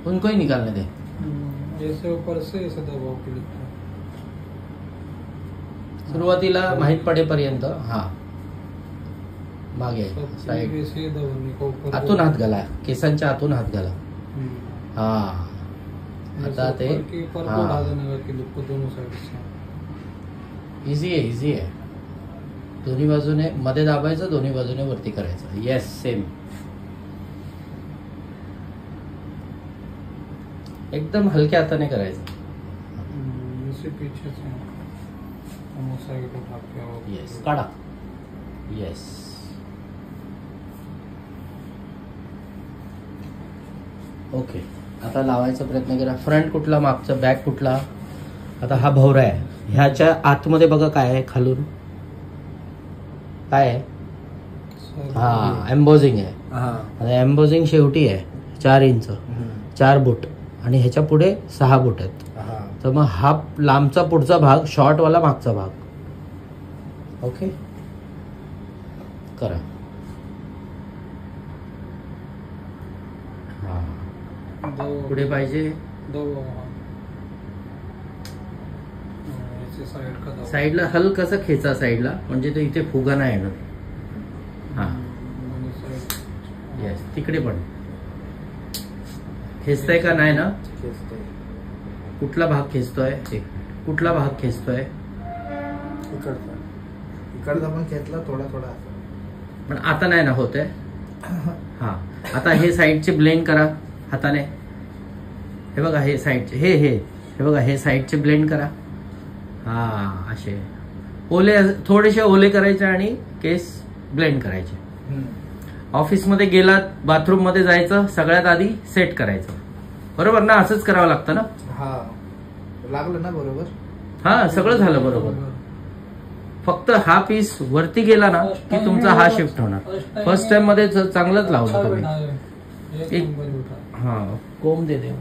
उनको ही निकालने दे। ऐसे ऊपर से ऐसे दबाव के लिए सुरुवातीला माहित पडेपर्यंत हा मागे साईड वैसे दबाने का ऊपर आतून हात घाला, केसांच्या आतून हात घाला। हा आता ते दोनों साइड से इझी आहे, इझी आहे। दोन्ही बाजूने मध्ये दाबायचं, दोन्ही बाजूने वरती करायचं। येस सेम एकदम हलक्या हाताने करायचं। इसे पीछे से दोनों साइड उठा के येस काढा। येस ओके आता लावायचा प्रयत्न करा। फ्रंट कुठला, मागचा, बॅक कुठला। आता हा भवरा आहे, ह्याच्या आतमध्ये बघा काय आहे खालून, काय आहे? हा एम्बोजिंग आहे। आता एम्बोजिंग शेवटी आहे 4 इंच 4 बोट आणि ह्याच्या पुढे 6 बोट आहेत। तर मग हा लांबचा पुढचा भाग, शॉर्ट वाला मागचा भाग। ओके करा। पुढे पाहिजे साईडला हलकसं खेचा साईडला, म्हणजे तो इथे फुगा नाही येणार। हा येस तिकडे पण खेचताय का नाही ना? कुठला भाग खेचतोय? कुठला भाग खेचतोय? इकडचा पण खेचला थोडा थोडा, पण आता नाही ना होत आहे। हा आता हे साईडचे ब्लेंड करा हाताने। हे बघा हे साईडचे हे बघा हे साईडचे ब्लेंड करा। हा असे ओले थोडेसे ओले करायचे आणि केस ब्लेंड करायचे। ऑफिसमध्ये गेलात, बाथरूम मध्ये जायचं, सगळ्यात आधी सेट करायचं, बरोबर ना? असंच करावं लागतं ना? हा लागलं ना बरोबर? हा सगळं झालं बरोबर। फक्त हा पीस वरती गेला ना की तुमचा हा शिफ्ट होणार। फर्स्ट टाइम मध्ये चांगलंच लावलं तुम्ही। हा कोंब दे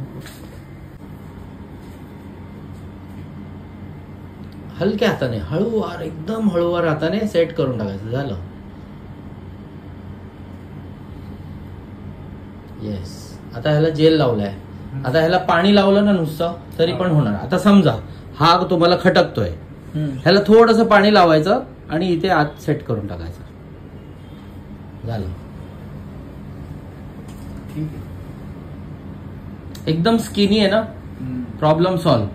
हलक्या हाताने, हळूवार, एकदम हळूवार हाताने सेट करून टाकायचं। झालं। येस आता ह्याला जेल लावलाय। आता ह्याला पाणी लावलं ना नुसतं तरी पण होणार। आता समजा हा तुम्हाला खटकतोय, ह्याला थोडंसं पाणी लावायचं आणि इथे आत सेट करून टाकायचं। झालं। ठीक आहे, एकदम स्किनी आहे ना, प्रॉब्लेम सॉल्व।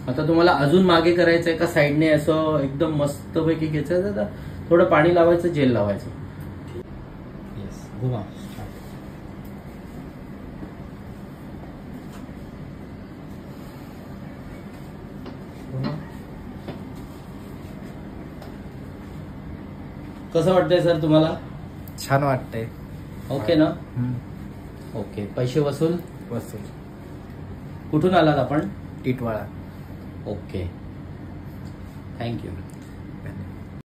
आता तुम्हाला अजून मागे करायचंय का साईडने असं एकदम मस्त पैकी घ्यायचं? तर थोडं पाणी लावायचं, जेल लावायचं। येस घुमा। कसं वाटतंय सर तुम्हाला? छान वाटतंय। ओके ना? ओके पैसे वसूल? कुठून आलात आपण? टिटवाळा। Okay thank you.